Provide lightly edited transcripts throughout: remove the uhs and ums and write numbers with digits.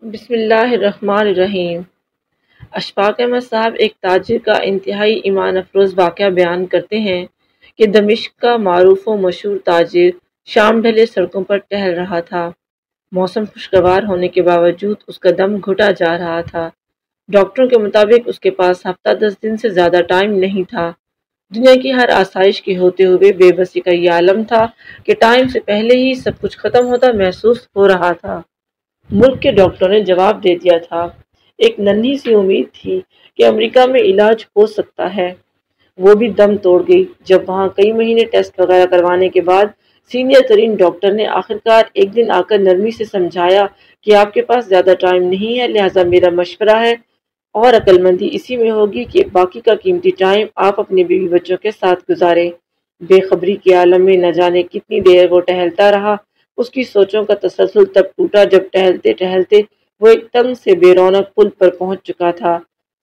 بسم اللہ الرحمن الرحیم۔ اشفاق احمد صاحب ایک تاجر کا انتہائی ایمان افروز واقعہ بیان کرتے ہیں کہ دمشق کا معروف و مشہور تاجر شام ڈھلے سڑکوں پر ٹہل رہا تھا۔ موسم خوشگوار ہونے کے باوجود اس کا دم گھٹا جا رہا تھا۔ ڈاکٹروں کے مطابق اس کے پاس ہفتہ 10 دن سے زیادہ ٹائم نہیں تھا۔ دنیا کی ہر آسائش کے ہوتے ہوئے بے بسی کا یہ عالم تھا کہ ٹائم سے پہلے ہی سب کچھ ختم ہوتا محسوس ہو رہا تھا۔ ملک کے ڈاکٹروں نے جواب دے دیا تھا۔ ایک ننھی سی امید تھی کہ امریکہ میں علاج ہو سکتا ہے، وہ بھی دم توڑ گئی جب وہاں کئی مہینے ٹیسٹ وغیرہ کروانے کے بعد سینئر ترین ڈاکٹر نے آخرکار ایک دن آ کر نرمی سے سمجھایا کہ آپ کے پاس زیادہ ٹائم نہیں ہے، لہٰذا میرا مشورہ ہے اور عقل مندی اسی میں ہوگی کہ باقی کا قیمتی ٹائم آپ اپنے بیوی بچوں کے ساتھ گزاریں۔ بے خبری کے عالم میں نہ جانے کتنی دیر وہ ٹہلتا رہا۔ اس کی سوچوں کا تسلسل تب ٹوٹا جب ٹہلتے ٹہلتے وہ ایک تنگ سے بے رونق پل پر پہنچ چکا تھا۔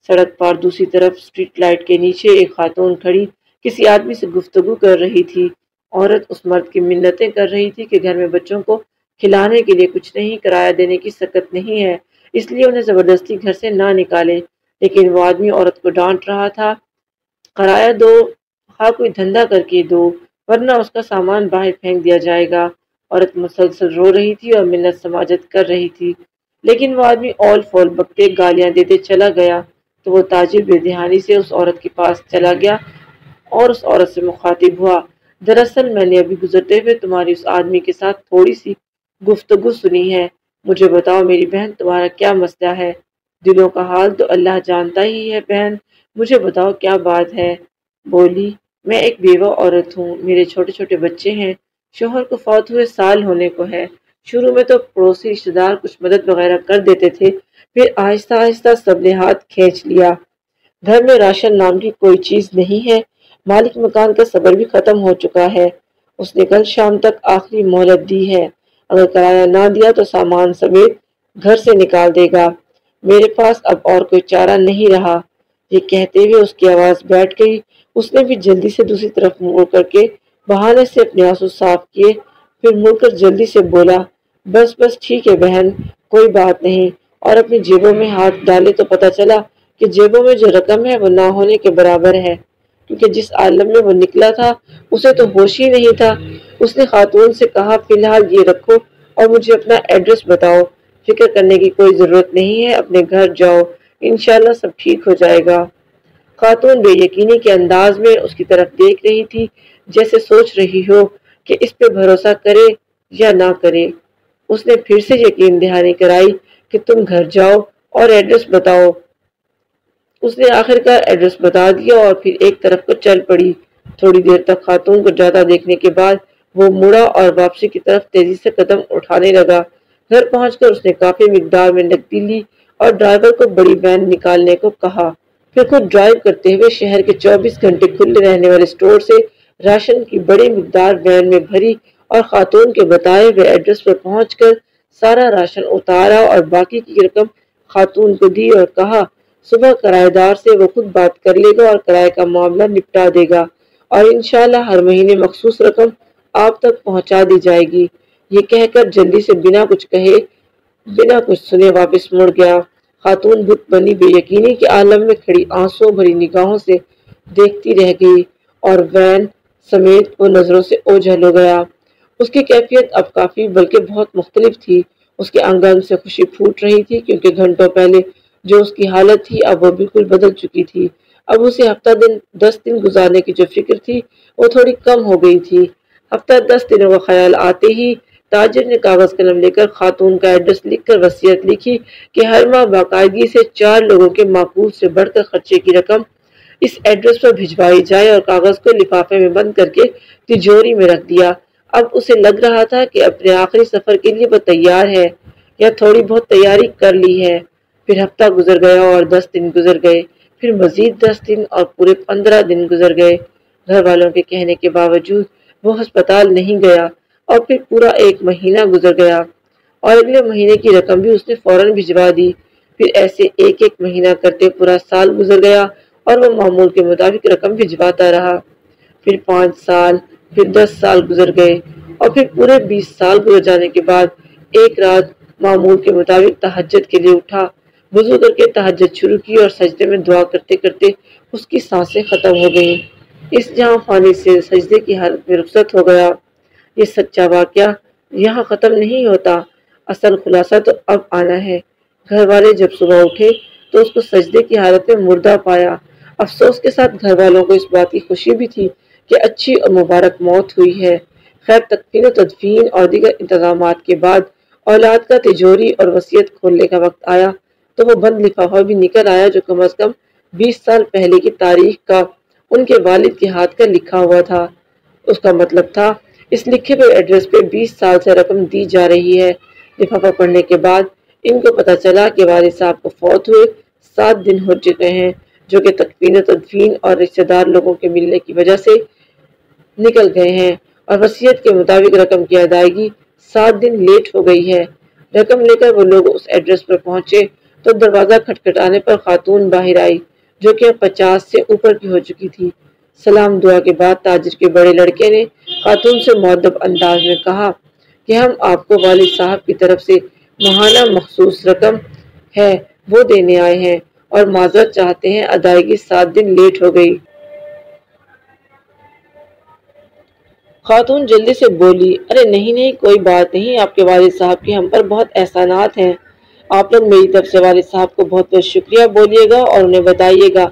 سڑک پار دوسری طرف اسٹریٹ لائٹ کے نیچے ایک خاتون کھڑی کسی آدمی سے گفتگو کر رہی تھی۔ عورت اس مرد کی منتیں کر رہی تھی کہ گھر میں بچوں کو کھلانے کے لیے کچھ نہیں، کرایہ دینے کی سکت نہیں ہے، اس لیے انہیں زبردستی گھر سے نہ نکالے۔ لیکن وہ آدمی عورت کو ڈانٹ رہا تھا، کرایہ دو، ہاں کوئی دھندا کر کے دو، ورنہ اس کا سامان باہر پھینک دیا جائے گا۔ عورت مسلسل رو رہی تھی اور منت سماجت کر رہی تھی، لیکن وہ آدمی اول فول بکتے گالیاں دیتے چلا گیا۔ تو وہ تاجر بے دھیانی سے اس عورت کے پاس چلا گیا اور اس عورت سے مخاطب ہوا، دراصل میں نے ابھی گزرتے ہوئے تمہاری اس آدمی کے ساتھ تھوڑی سی گفتگو سنی ہے، مجھے بتاؤ میری بہن تمہارا کیا مسئلہ ہے؟ دلوں کا حال تو اللہ جانتا ہی ہے بہن، مجھے بتاؤ کیا بات ہے؟ بولی، میں ایک بیوہ عورت ہوں، میرے چھوٹے چھوٹے بچے ہیں، شوہر کو فوت ہوئے سال ہونے کو ہے۔ شروع میں تو پڑوسی رشتہ دار کچھ مدد وغیرہ کر دیتے تھے، پھر آہستہ آہستہ سب نے ہاتھ کھینچ لیا۔ گھر میں راشن نام کی کوئی چیز نہیں ہے، مالک مکان کا صبر بھی ختم ہو چکا ہے۔ اس نے کل شام تک آخری مہلت دی ہے، اگر کرایہ نہ دیا تو سامان سمیت گھر سے نکال دے گا۔ میرے پاس اب اور کوئی چارہ نہیں رہا۔ یہ کہتے ہوئے اس کی آواز بیٹھ گئی۔ اس نے بھی جلدی سے دوسری طرف مڑ کر کے بہانے سے اپنے آنسو صاف کیے، پھر مڑ کر جلدی سے بولا، بس بس ٹھیک ہے بہن، کوئی بات نہیں، اور اپنی جیبوں میں ہاتھ ڈالے تو پتہ چلا کہ جیبوں میں جو رقم ہے وہ نہ ہونے کے برابر ہے، کیونکہ جس عالم میں وہ نکلا تھا اسے تو ہوش ہی نہیں تھا۔ اس نے خاتون سے کہا، فی الحال یہ رکھو اور مجھے اپنا ایڈریس بتاؤ، فکر کرنے کی کوئی ضرورت نہیں ہے، اپنے گھر جاؤ، انشاءاللہ سب ٹھیک ہو جائے گا۔ خاتون بے یقینی کے انداز میں اس کی طرف دیکھ رہی تھی، جیسے سوچ رہی ہو کہ اس پہ بھروسہ کرے یا نہ کرے۔ اس نے پھر سے یقین دہانی کرائی کہ تم گھر جاؤ اور ایڈریس بتاؤ۔ اس نے آخرکار ایڈریس بتا دیا اور پھر ایک طرف کو چل پڑی۔ تھوڑی دیر تک خاتون کو جاتا دیکھنے کے بعد وہ مڑا اور واپسی کی طرف تیزی سے قدم اٹھانے لگا۔ گھر پہنچ کر اس نے کافی مقدار میں نقدی لی اور ڈرائیور کو بڑی وین نکالنے کو کہا، پھر خود ڈرائیو کرتے ہوئے شہر کے 24 گھنٹے کھلے رہنے والے اسٹور سے راشن کی بڑی مقدار وین میں بھری اور خاتون کے بتائے ہوئے ایڈریس پر پہنچ کر سارا راشن اتارا اور باقی کی رقم خاتون کو دی اور کہا، صبح کرایہ دار سے وہ خود بات کر لے گا اور کرایہ کا معاملہ نپٹا دے گا اور انشاءاللہ ہر مہینے مخصوص رقم آپ تک پہنچا دی جائے گی۔ یہ کہہ کر جلدی سے بنا کچھ کہے بنا کچھ سنے واپس مڑ گیا۔ خاتون بت بنی بے یقینی کے عالم میں کھڑی آنسوں بھری نگاہوں سے دیکھتی رہ گئی اور وین سمیت وہ نظروں سے اوجھل ہو گیا۔ اس کی کیفیت اب کافی بلکہ بہت مختلف تھی۔ اس کے انگ انگ سے خوشی پھوٹ رہی تھی، کیونکہ گھنٹوں پہلے جو اس کی حالت تھی اب وہ بالکل بدل چکی تھی۔ اب اسے ہفتہ 10 دن گزارنے کی جو فکر تھی وہ تھوڑی کم ہو گئی تھی۔ ہفتہ 10 دنوں کا خیال آتے ہی تاجر نے کاغذ قلم لے کر خاتون کا ایڈریس لکھ کر وصیت لکھی کہ ہر ماہ باقاعدگی سے 4 لوگوں کے معقول سے بڑھ کر خرچے کی رقم اس ایڈریس پر بھجوائی جائے، اور کاغذ کو لفافے میں بند کر کے تجوری میں رکھ دیا۔ اب اسے لگ رہا تھا کہ اپنے آخری سفر کے لیے وہ تیار ہے یا تھوڑی بہت تیاری کر لی ہے۔ پھر ہفتہ گزر گیا اور 10 دن گزر گئے، پھر مزید 10 دن اور پورے 15 دن گزر گئے۔ گھر والوں کے کہنے کے باوجود وہ ہسپتال نہیں گیا، اور پھر پورا 1 مہینہ گزر گیا اور اگلے مہینے کی رقم بھی اس نے فوراً بھجوا دی۔ پھر ایسے ایک مہینہ کرتے پورا سال گزر گیا اور وہ معمول کے مطابق رقم بھجواتا رہا۔ پھر 5 سال، پھر 10 سال گزر گئے اور پھر پورے 20 سال گزر جانے کے بعد ایک رات معمول کے مطابق تہجد کے لیے اٹھا، وضو کر کے تہجد شروع کی اور سجدے میں دعا کرتے کرتے اس کی سانسیں ختم ہو گئیں۔ اس جہاں فانی سے سجدے کی حالت میں رخصت ہو گیا۔ یہ سچا واقعہ یہاں ختم نہیں ہوتا، اصل خلاصہ تو اب آنا ہے۔ گھر والے جب صبح اٹھے تو اس کو سجدے کی حالت میں مردہ پایا۔ افسوس کے ساتھ گھر والوں کو اس بات کی خوشی بھی تھی کہ اچھی اور مبارک موت ہوئی ہے۔ خیر تکفین و تدفین اور دیگر انتظامات کے بعد اولاد کا تجوری اور وصیت کھولنے کا وقت آیا تو وہ بند لفافہ بھی نکل آیا جو کم از کم 20 سال پہلے کی تاریخ کا ان کے والد کے ہاتھ کا لکھا ہوا تھا۔ اس کا مطلب تھا اس لکھے ہوئے ایڈریس پہ 20 سال سے رقم دی جا رہی ہے۔ لفافہ پڑھنے کے بعد ان کو پتہ چلا کہ والد صاحب کو فوت ہوئے 7 دن ہو چکے ہیں، جو کہ تکفین و تدفین اور رشتہ دار لوگوں کے ملنے کی وجہ سے نکل گئے ہیں، اور وصیت کے مطابق رقم کی ادائیگی 7 دن لیٹ ہو گئی ہے۔ رقم لے کر وہ لوگ اس ایڈریس پر پہنچے تو دروازہ کھٹکھٹانے پر خاتون باہر آئی جو کہ 50 سے اوپر کی ہو چکی تھی۔ سلام دعا کے بعد تاجر کے بڑے لڑکے نے خاتون سے مؤدب انداز میں کہا کہ ہم آپ کو والد صاحب کی طرف سے ماہانہ مخصوص رقم ہے وہ دینے آئے ہیں اور معذرت چاہتے ہیں ادائیگی 7 دن لیٹ ہو گئی۔ خاتون جلدی سے بولی، ارے نہیں کوئی بات نہیں، آپ کے والد صاحب کے ہم پر بہت احسانات ہیں، آپ لوگ میری طرف سے والد صاحب کو بہت بہت شکریہ بولیے گا اور انہیں بتائیے گا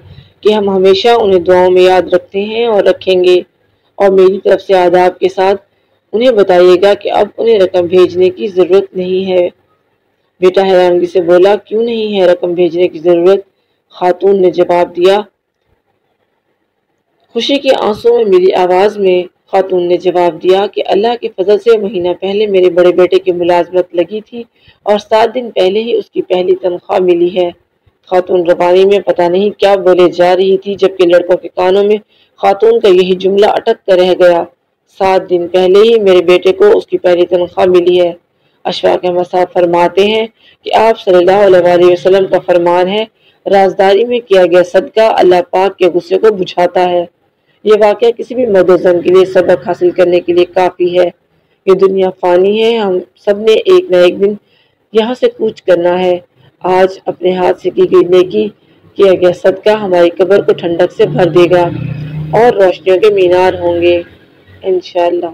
کہ ہم ہمیشہ انہیں دعاؤں میں یاد رکھتے ہیں اور رکھیں گے، اور میری طرف سے آداب کے ساتھ انہیں بتائیے گا کہ اب انہیں رقم بھیجنے کی ضرورت نہیں ہے۔ بیٹا حیرانگی سے بولا، کیوں نہیں ہے رقم بھیجنے کی ضرورت؟ خاتون نے جواب دیا، خوشی کے آنسوں میں ملی آواز میں خاتون نے جواب دیا کہ اللہ کے فضل سے مہینہ پہلے میرے بڑے بیٹے کی ملازمت لگی تھی اور 7 دن پہلے ہی اس کی پہلی تنخواہ ملی ہے۔ خاتون روانی میں پتہ نہیں کیا بولے جا رہی تھی جبکہ لڑکوں کے کانوں میں خاتون کا یہی جملہ اٹک کر رہ گیا، 7 دن پہلے ہی میرے بیٹے کو اس کی پہلی تنخواہ ملی ہے۔ اشفاق احمد صاحب فرماتے ہیں کہ آپ صلی اللہ علیہ وسلم کا فرمان ہے، رازداری میں کیا گیا صدقہ اللہ پاک کے غصے کو بجھاتا ہے۔ یہ واقعہ کسی بھی مرد و زن کے لیے سبق حاصل کرنے کے لیے کافی ہے۔ یہ دنیا فانی ہے، ہم سب نے ایک نہ ایک دن یہاں سے کوچ کرنا ہے۔ آج اپنے ہاتھ سے کی گئی نیکی، کیا گیا صدقہ ہماری قبر کو ٹھنڈک سے بھر دے گا اور روشنیوں کے مینار ہوں گے انشاءاللہ۔